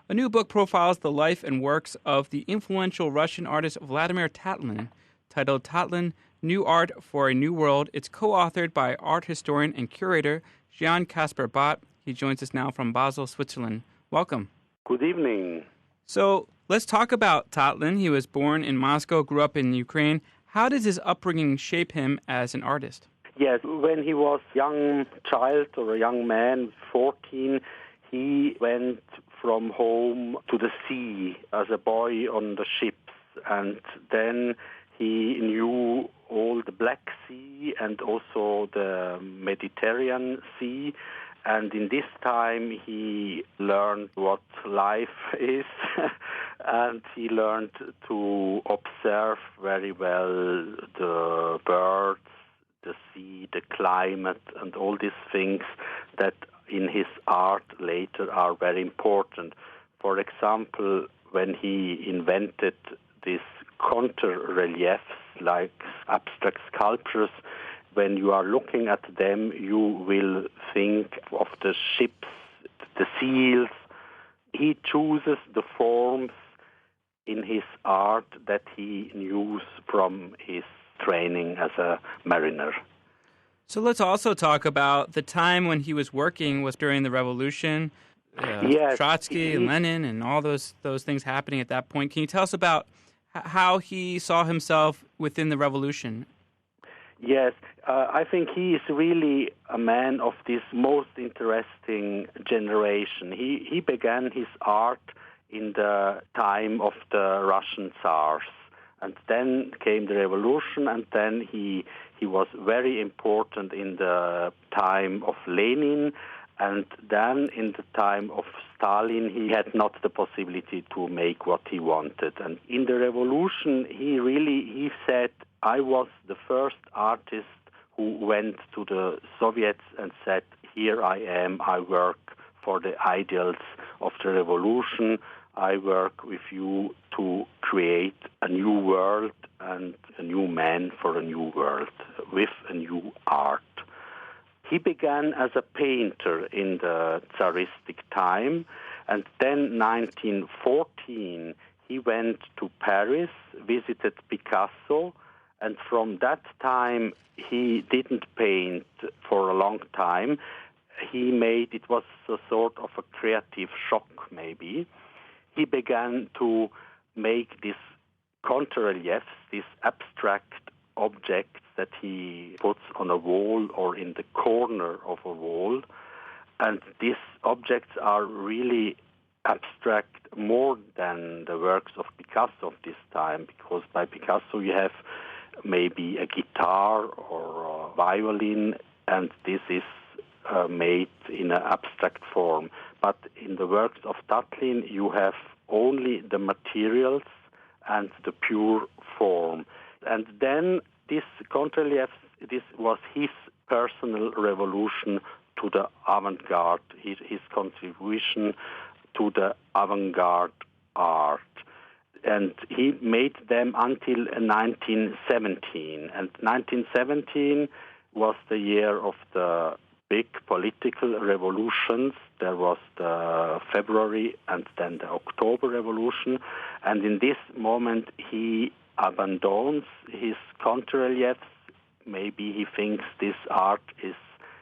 A new book profiles the life and works of the influential Russian artist Vladimir Tatlin, titled Tatlin, New Art for a New World. It's co-authored by art historian and curator Gian Casper Bott. He joins us now from Basel, Switzerland. Welcome. Good evening. So let's talk about Tatlin. He was born in Moscow, grew up in Ukraine. How does his upbringing shape him as an artist? Yes, when he was a young child or a young man, 14, he went from home to the sea as a boy on the ships. And then he knew all the Black Sea and also the Mediterranean Sea. And in this time, he learned what life is, and he learned to observe very well the birds, the sea, the climate, and all these things that in his art later are very important. For example, when he invented these counter-reliefs like abstract sculptures, when you are looking at them, you will think of the ships, the seals. He chooses the forms in his art that he knew from his training as a mariner. So let's also talk about the time when he was working was during the Revolution. Yes, Trotsky and Lenin and all those things happening at that point. Can you tell us about how he saw himself within the revolution? Yes, I think he is really a man of this most interesting generation. He began his art in the time of the Russian Tsars. And then came the revolution, and then he was very important in the time of Lenin, and then in the time of Stalin, he had not the possibility to make what he wanted. And in the revolution, he said, I was the first artist who went to the Soviets and said, here I am, I work for the ideals of the revolution. I work with you to create a new world and a new man for a new world with a new art. He began as a painter in the Tsaristic time, and then 1914 he went to Paris, visited Picasso, and from that time he didn't paint for a long time. It was a sort of a creative shock maybe. He began to make these counter-reliefs, these abstract objects that he puts on a wall or in the corner of a wall. And these objects are really abstract more than the works of Picasso of this time, because by Picasso you have maybe a guitar or a violin, and this is made in an abstract form. But in the works of Tatlin, you have only the materials and the pure form. And then this counter-relief, this was his personal revolution to the avant-garde, his contribution to the avant-garde art. And he made them until 1917. And 1917 was the year of the big political revolutions. There was the February and then the October Revolution. And in this moment, he abandons his counter-reliefs. Maybe he thinks this art is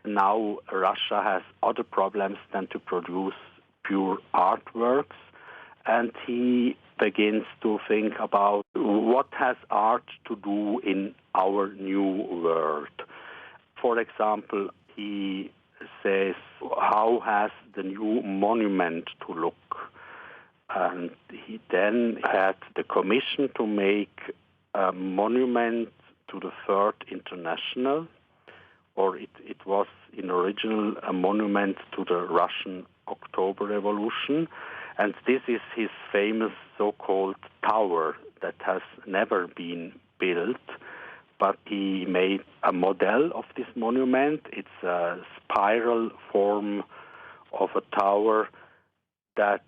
now Russia has other problems than to produce pure artworks. And he begins to think about what has art to do in our new world. For example, he says, how has the new monument to look? And he then had the commission to make a monument to the Third International, or it was in original a monument to the Russian October Revolution. And this is his famous so-called tower that has never been built, but he made a model of this monument. It's a spiral form of a tower that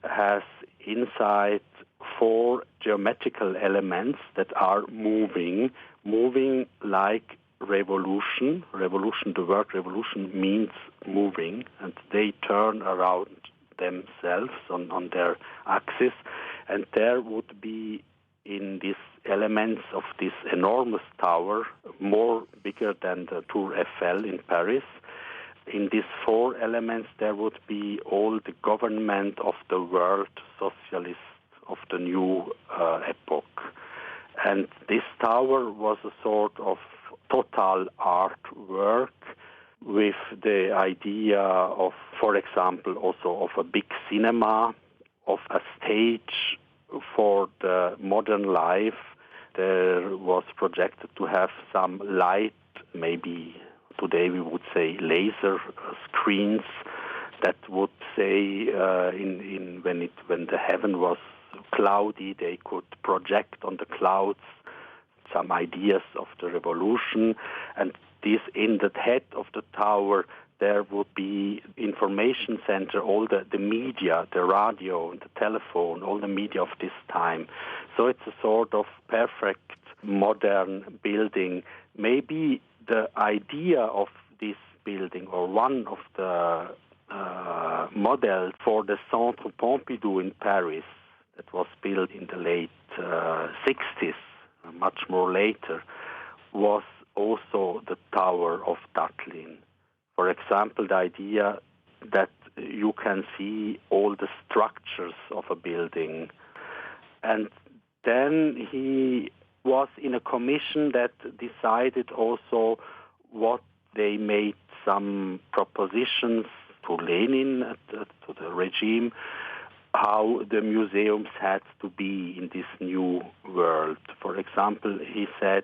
has inside 4 geometrical elements that are moving like revolution. The word revolution means moving, and they turn around themselves on their axis, and there would be in these elements of this enormous tower, more bigger than the Tour Eiffel in Paris. In these four elements, there would be all the government of the world socialists of the new epoch. And this tower was a sort of total artwork with the idea of, for example, also of a big cinema, of a stage for the modern life. There was projected to have some light, maybe today we would say laser screens that would say when the heaven was cloudy, they could project on the clouds some ideas of the revolution. And this, in the head of the tower, there would be information center, all the media, the radio and the telephone, all the media of this time. So it's a sort of perfect modern building. Maybe the idea of this building, or one of the models for the Centre Pompidou in Paris, that was built in the late 60s, much more later, was also the Tower of Tatlin. For example, the idea that you can see all the structures of a building. And then he was in a commission that decided also what they made some propositions to Lenin, to the regime, how the museums had to be in this new world. For example, he said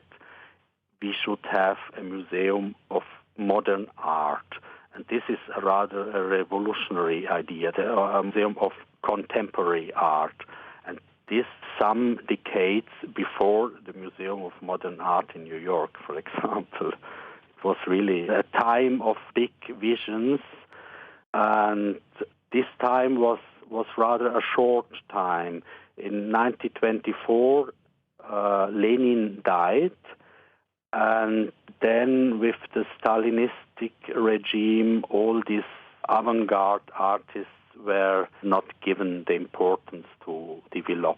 we should have a museum of modern art. And this is rather a revolutionary idea, a museum of contemporary art. And this some decades before the Museum of Modern Art in New York, for example. It was really a time of big visions, and this time was rather a short time. In 1924, Lenin died, and then with the Stalinistic regime, all these avant-garde artists were not given the importance to develop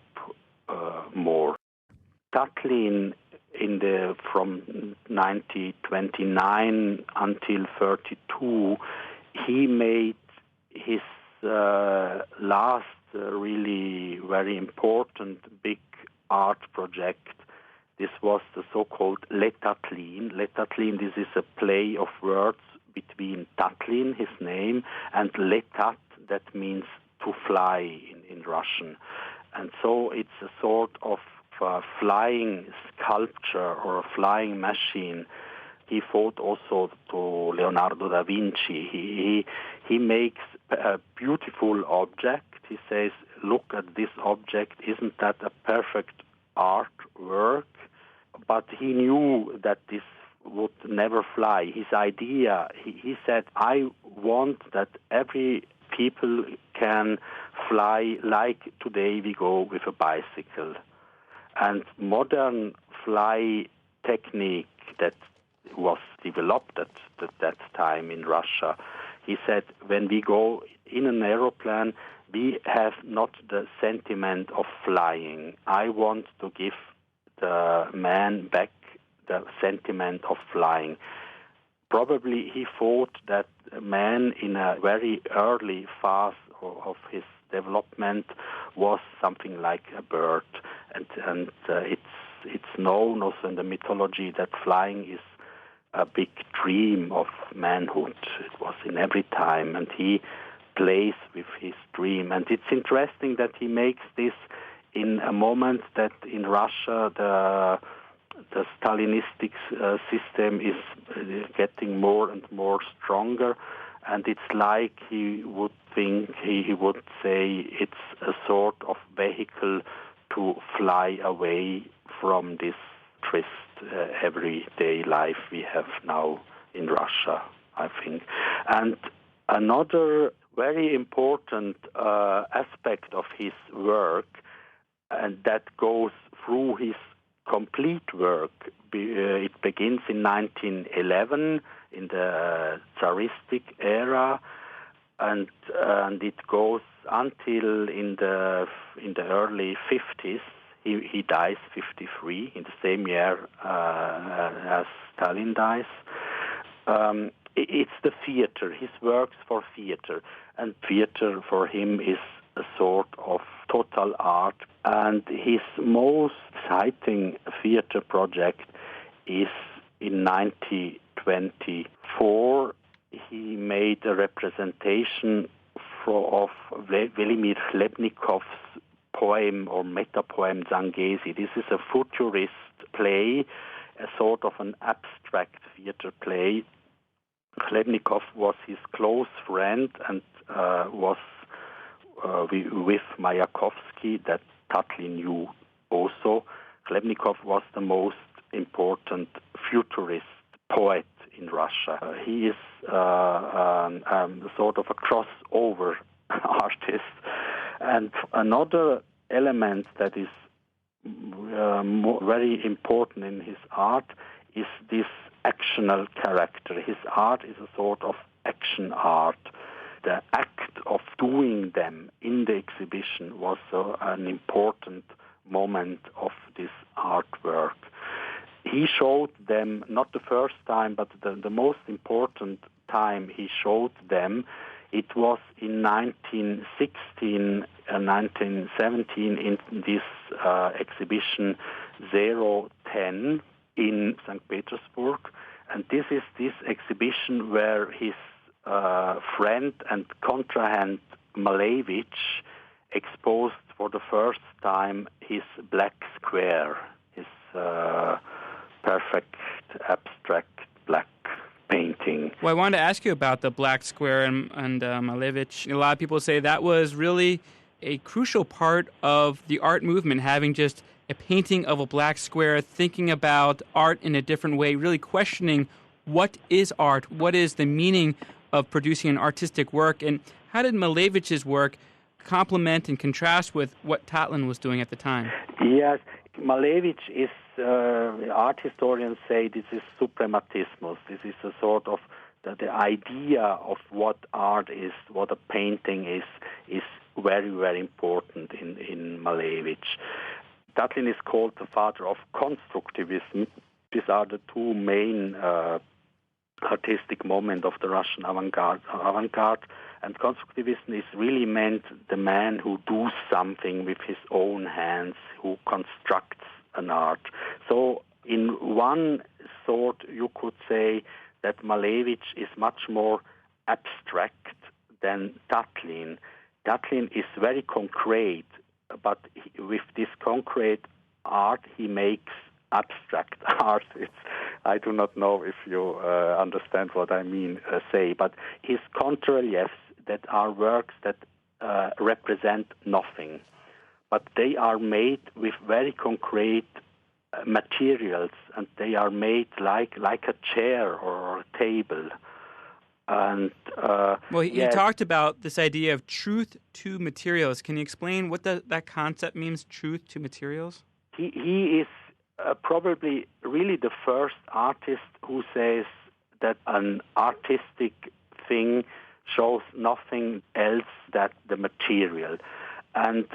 more. Tatlin, from 1929 until 1932, he made his last really very important big art project. This was the so-called Les Tatlin. Les Tatlin, this is a play of words between Tatlin, his name, and letat, that means to fly in Russian. And so it's a sort of flying sculpture or a flying machine. He fought also to Leonardo da Vinci. He makes a beautiful object. He says, look at this object, isn't that a perfect artwork? But he knew that this would never fly. His idea, he said, I want that every people can fly like today we go with a bicycle. And modern fly technique that was developed at that time in Russia, he said, when we go in an aeroplane, we have not the sentiment of flying. I want to give the man back the sentiment of flying. Probably he thought that man in a very early phase of his development was something like a bird, and it's known also in the mythology that flying is a big dream of manhood. It was in every time, and he plays with his dream. And it's interesting that he makes this in a moment that in Russia the Stalinistic system is getting more and more stronger, and it's like he would think, he would say it's a sort of vehicle to fly away from this trist everyday life we have now in Russia, I think. And another very important aspect of his work, and that goes through his complete work. It begins in 1911 in the Tsaristic era, and it goes until in the early 50s. He dies 53 in the same year as Stalin dies. It's the theater. His works for theater, and theater for him is a sort of total art. And his most exciting theater project is in 1924. He made a representation of Vladimir Chlebnikov's poem or meta-poem Zangezi. This is a futurist play, a sort of an abstract theater play. Chlebnikov was his close friend and was with Mayakovsky, that Tatlin knew also. Chlebnikov was the most important futurist poet in Russia. He is sort of a crossover artist. And another element that is very important in his art is this actional character. His art is a sort of action art. The act of doing them in the exhibition was an important moment of this artwork. He showed them, not the first time, but the most important time he showed them, it was in 1916 and 1917 in this exhibition 010 in St. Petersburg. And this is this exhibition where his friend and contrahand Malevich exposed for the first time his black square, his perfect abstract black painting. Well, I wanted to ask you about the black square and Malevich. A lot of people say that was really a crucial part of the art movement, having just a painting of a black square, thinking about art in a different way, really questioning what is art, what is the meaning of producing an artistic work, and how did Malevich's work complement and contrast with what Tatlin was doing at the time? Yes, Malevich is, art historians say this is suprematismus. This is a sort of the idea of what art is, what a painting is very, very important in Malevich. Tatlin is called the father of constructivism. These are the two main artistic moments of the Russian avant-garde. And constructivism is really meant the man who does something with his own hands, who constructs an art. So in one sort, you could say that Malevich is much more abstract than Tatlin. Tatlin is very concrete, but with this concrete art, he makes abstract art. I do not know if you understand what I mean say, but his contreliefs that are works that represent nothing, but they are made with very concrete materials, and they are made like a chair or a table. And he talked about this idea of truth to materials. Can you explain what that concept means, truth to materials? He is probably really the first artist who says that an artistic thing shows nothing else than the material. And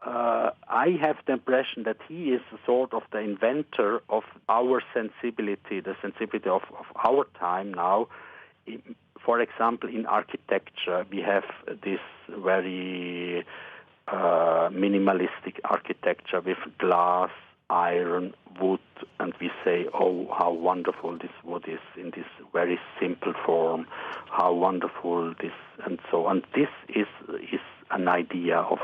I have the impression that he is sort of the inventor of our sensibility, the sensibility of our time now. For example, in architecture, we have this very minimalistic architecture with glass, iron, wood, and we say, oh, how wonderful this wood is in this very simple form, how wonderful this, and so on. This is an idea of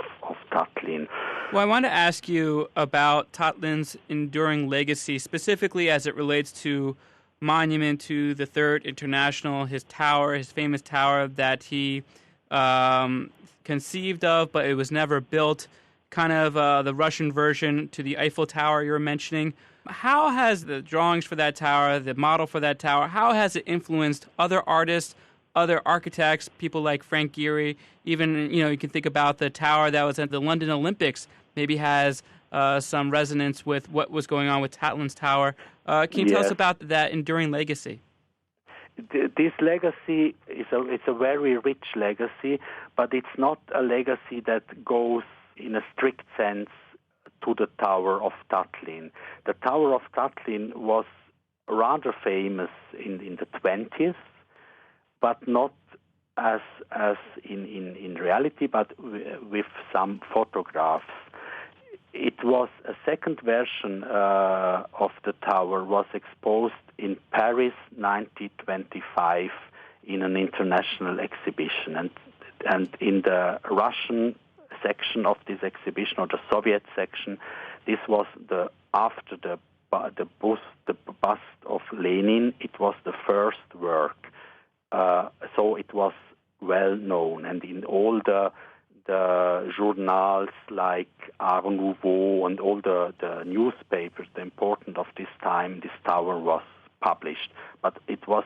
Tatlin. Well, I want to ask you about Tatlin's enduring legacy, specifically as it relates to monument to the Third International, his tower, his famous tower that he conceived of, but it was never built, kind of the Russian version to the Eiffel Tower you were mentioning. How has the drawings for that tower, the model for that tower, how has it influenced other artists, other architects, people like Frank Gehry? Even, you can think about the tower that was at the London Olympics, maybe has some resonance with what was going on with Tatlin's tower. Can you tell us about that enduring legacy? this legacy it's a very rich legacy, but it's not a legacy that goes in a strict sense to the Tower of Tatlin. The Tower of Tatlin was rather famous in the 20s, but not as in reality, but with some photographs. It was a second version of the tower was exposed in Paris 1925 in an international exhibition, and in the Russian section of this exhibition, or the Soviet section, this was after the bust of Lenin. It was the first work, so it was well known, and in all the journals like Art Nouveau and all the newspapers, the important of this time, this tower was published. But it was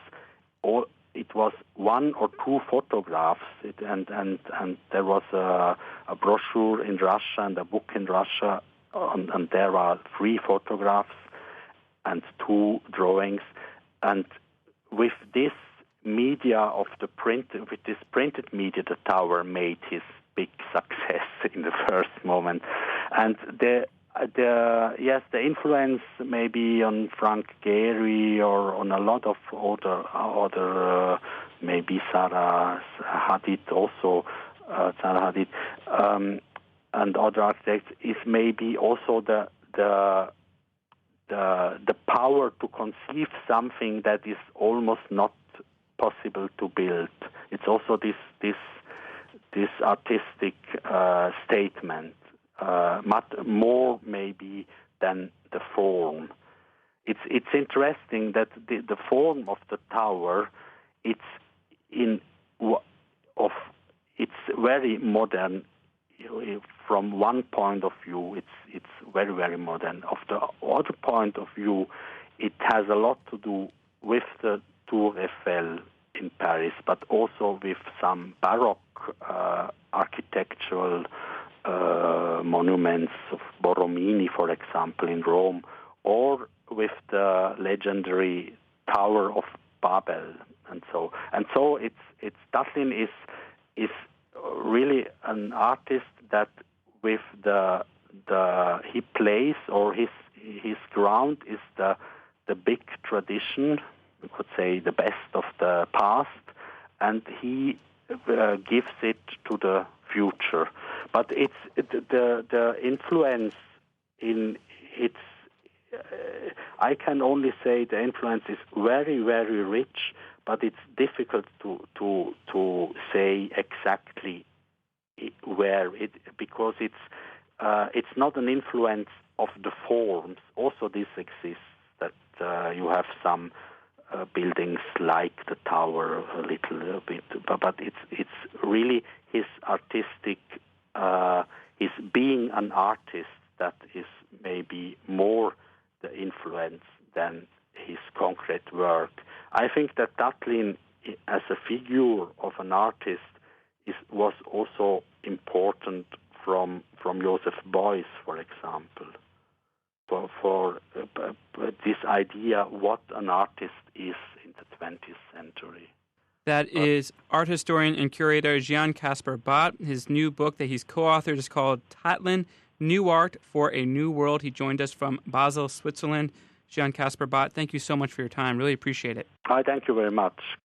one or two photographs, and there was a brochure in Russia and a book in Russia, and there are 3 photographs and 2 drawings, and with this media of with this printed media, the tower made his big success in the first moment, and the influence maybe on Frank Gehry or on a lot of other maybe Sarah Hadid also, Sarah Hadid, and other architects is maybe also the power to conceive something that is almost not possible to build. It's also this artistic statement, much more maybe than the form. It's interesting that the form of the tower, it's very modern. From one point of view, it's very, very modern. Of the other point of view, it has a lot to do with the Tour Eiffel in Paris, but also with some Baroque architectural monuments of Borromini, for example, in Rome, or with the legendary Tower of Babel, and so it's Tatlin is really an artist that with he plays, or his ground is the big tradition, we could say the best of the past, and he gives it to the future. But it's the influence in its. I can only say the influence is very, very rich, but it's difficult to say exactly where it, because it's not an influence of the forms. Also, this exists, that you have some buildings like the tower a little bit, but it's really his artistic, his being an artist that is maybe more the influence than his concrete work. I think that Tatlin, as a figure of an artist, was also important from Joseph Beuys, for example, for this idea what an artist is in the 20th century. That is art historian and curator Gian Casper Bott. His new book that he's co-authored is called Tatlin, New Art for a New World. He joined us from Basel, Switzerland. Gian Casper Bott, thank you so much for your time. Really appreciate it. Thank you very much.